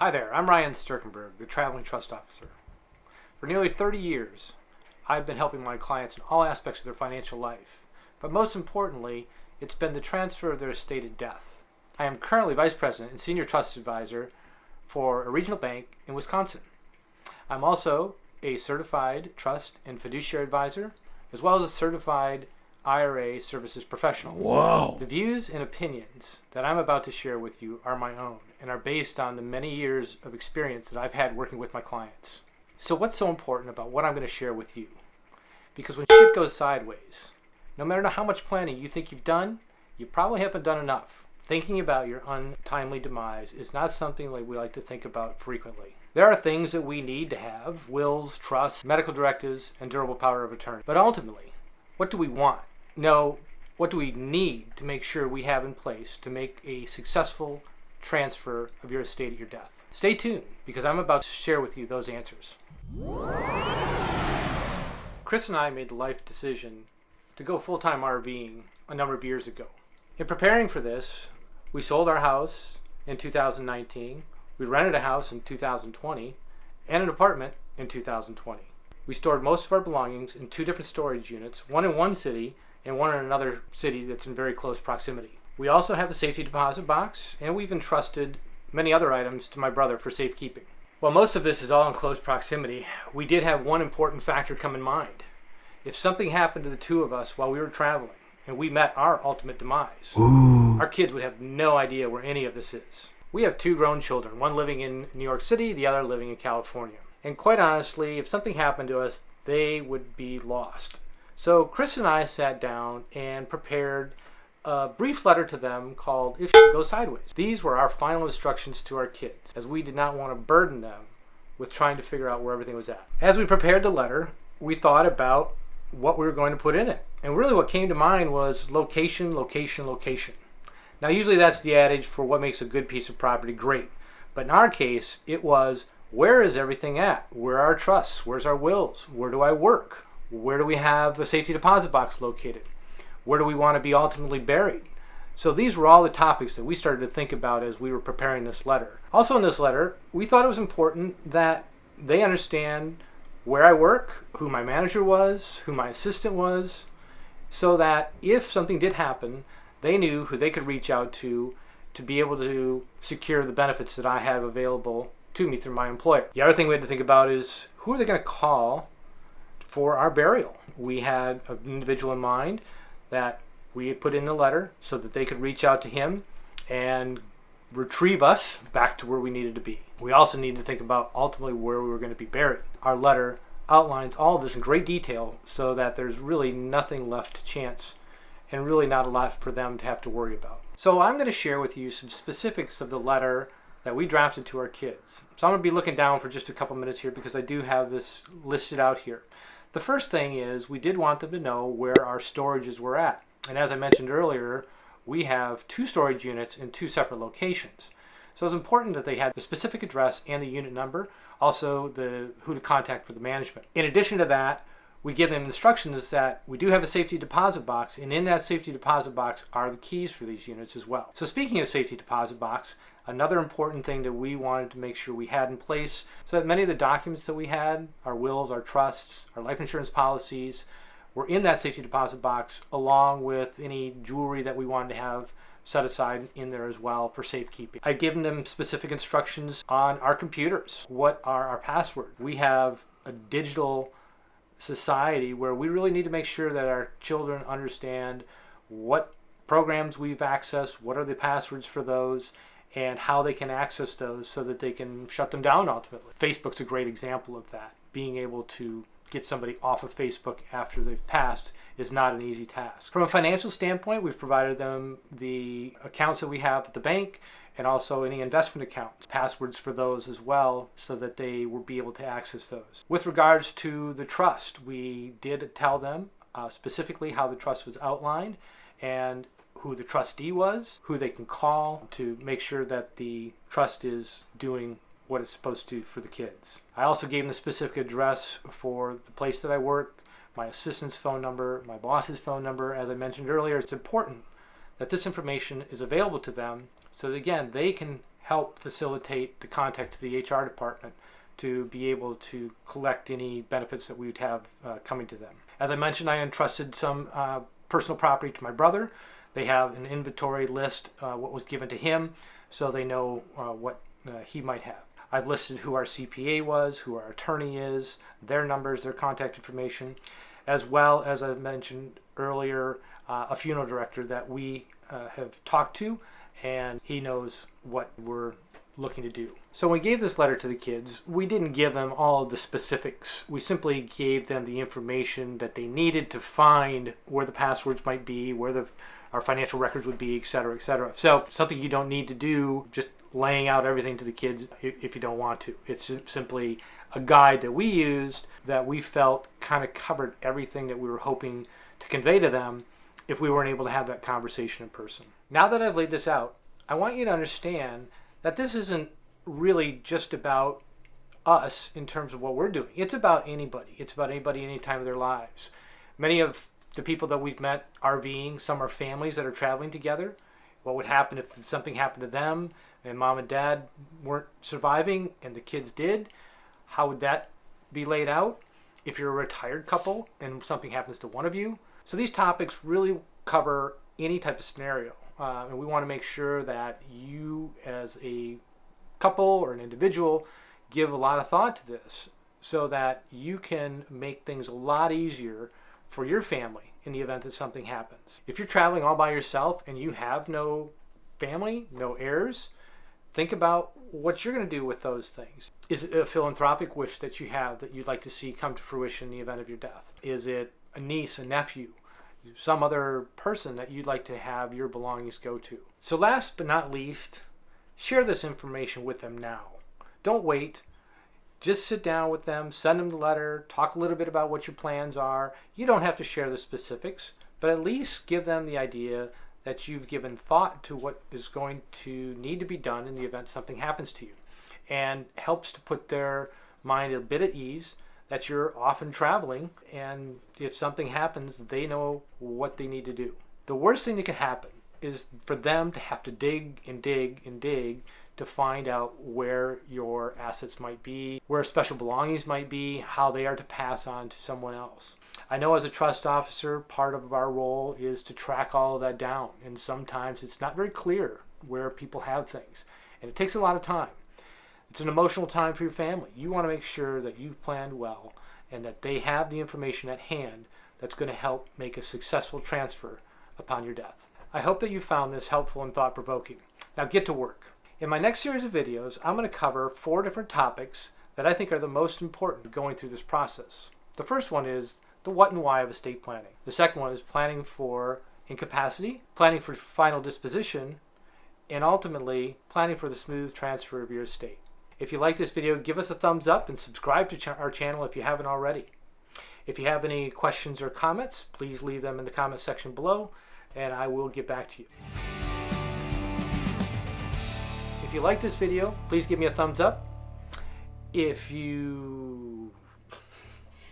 Hi there, I'm Ryan Sturkenberg, the Traveling Trust Officer. For nearly 30 years, I've been helping my clients in all aspects of their financial life, but most importantly, it's been the transfer of their estate at death. I am currently Vice President and Senior Trust Advisor for a regional bank in Wisconsin. I'm also a certified trust and fiduciary advisor, as well as a certified IRA services professional. Whoa! The views and opinions that I'm about to share with you are my own and are based on the many years of experience that I've had working with my clients. So what's so important about what I'm going to share with you? Because when shit goes sideways, no matter how much planning you think you've done, you probably haven't done enough. Thinking about your untimely demise is not something like we like to think about frequently. There are things that we need to have: wills, trusts, medical directives, and durable power of attorney. But ultimately, what do we want? No, what do we need to make sure we have in place to make a successful transfer of your estate at your death? Stay tuned, because I'm about to share with you those answers. Chris and I made the life decision to go full-time RVing a number of years ago. In preparing for this, we sold our house in 2019, we rented a house in 2020, and an apartment in 2020. We stored most of our belongings in 2 different storage units, one in one city and one in another city that's in very close proximity. We also have a safety deposit box, and we've entrusted many other items to my brother for safekeeping. While most of this is all in close proximity, we did have one important factor come in mind. If something happened to the 2 of us while we were traveling, and we met our ultimate demise, our kids would have no idea where any of this is. We have 2 grown children, one living in New York City, the other living in California. And quite honestly, if something happened to us, they would be lost. So Chris and I sat down and prepared a brief letter to them called If Shit Goes Sideways. These were our final instructions to our kids, as we did not want to burden them with trying to figure out where everything was at. As we prepared the letter, we thought about what we were going to put in it. And really what came to mind was location, location, location. Now usually that's the adage for what makes a good piece of property great. But in our case, it was, where is everything at? Where are our trusts? Where's our wills? Where do I work? Where do we have a safety deposit box located? Where do we want to be ultimately buried? So these were all the topics that we started to think about as we were preparing this letter. Also in this letter, we thought it was important that they understand where I work, who my manager was, who my assistant was, so that if something did happen, they knew who they could reach out to be able to secure the benefits that I have available to me through my employer. The other thing we had to think about is, who are they going to call for our burial? We had an individual in mind that we had put in the letter so that they could reach out to him and retrieve us back to where we needed to be. We also needed to think about ultimately where we were going to be buried. Our letter outlines all of this in great detail so that there's really nothing left to chance and really not a lot for them to have to worry about. So I'm going to share with you some specifics of the letter that we drafted to our kids. So I'm going to be looking down for just a couple minutes here because I do have this listed out here. The first thing is we did want them to know where our storages were at. And as I mentioned earlier, we have 2 storage units in 2 separate locations. So it's important that they had the specific address and the unit number, also who to contact for the management. In addition to that, we give them instructions that we do have a safety deposit box, and in that safety deposit box are the keys for these units as well. So speaking of safety deposit box, another important thing that we wanted to make sure we had in place so that many of the documents that we had, our wills, our trusts, our life insurance policies, were in that safety deposit box, along with any jewelry that we wanted to have set aside in there as well for safekeeping. I've given them specific instructions on our computers. What are our passwords? We have a digital society where we really need to make sure that our children understand what programs we've accessed, what are the passwords for those, and how they can access those so that they can shut them down ultimately. Facebook's a great example of that. Being able to get somebody off of Facebook after they've passed is not an easy task. From a financial standpoint, we've provided them the accounts that we have at the bank and also any investment accounts, passwords for those as well, so that they will be able to access those. With regards to the trust, we did tell them specifically how the trust was outlined and who the trustee was, who they can call to make sure that the trust is doing what it's supposed to for the kids. I also gave them the specific address for the place that I work, my assistant's phone number, my boss's phone number. As I mentioned earlier, it's important that this information is available to them so that, again, they can help facilitate the contact to the HR department to be able to collect any benefits that we would have coming to them. As I mentioned, I entrusted some personal property to my brother. They have an inventory list, what was given to him, so they know what he might have. I've listed who our CPA was, who our attorney is, their numbers, their contact information, as well as I mentioned earlier, a funeral director that we have talked to, and he knows what we're looking to do. So when we gave this letter to the kids, we didn't give them all of the specifics. We simply gave them the information that they needed to find where the passwords might be, where our financial records would be, etc., etc. So something you don't need to do, just laying out everything to the kids if you don't want to. It's simply a guide that we used that we felt kind of covered everything that we were hoping to convey to them if we weren't able to have that conversation in person. Now that I've laid this out, I want you to understand that this isn't really just about us in terms of what we're doing. It's about anybody. It's about anybody any time of their lives. Many of the people that we've met RVing, some are families that are traveling together. What would happen if something happened to them and mom and dad weren't surviving and the kids did? How would that be laid out? If you're a retired couple and something happens to one of you. So these topics really cover any type of scenario. And we want to make sure that you as a couple or an individual give a lot of thought to this so that you can make things a lot easier for your family in the event that something happens. If you're traveling all by yourself and you have no family, no heirs, think about what you're going to do with those things. Is it a philanthropic wish that you have that you'd like to see come to fruition in the event of your death? Is it a niece, a nephew, some other person that you'd like to have your belongings go to? So last but not least, share this information with them now. Don't wait. Just sit down with them, send them the letter, talk a little bit about what your plans are. You don't have to share the specifics, but at least give them the idea that you've given thought to what is going to need to be done in the event something happens to you, and helps to put their mind a bit at ease that you're often traveling, and if something happens, they know what they need to do. The worst thing that can happen is for them to have to dig and dig and dig to find out where your assets might be, where special belongings might be, how they are to pass on to someone else. I know as a trust officer, part of our role is to track all of that down, and sometimes it's not very clear where people have things, and it takes a lot of time. It's an emotional time for your family. You want to make sure that you've planned well and that they have the information at hand that's going to help make a successful transfer upon your death. I hope that you found this helpful and thought-provoking. Now get to work. In my next series of videos, I'm going to cover 4 different topics that I think are the most important going through this process. The first one is the what and why of estate planning. The second one is planning for incapacity, planning for final disposition, and ultimately planning for the smooth transfer of your estate. If you like this video, give us a thumbs up and subscribe to our channel if you haven't already. If you have any questions or comments, please leave them in the comment section below, and I will get back to you. If you like this video, please give me a thumbs up. If you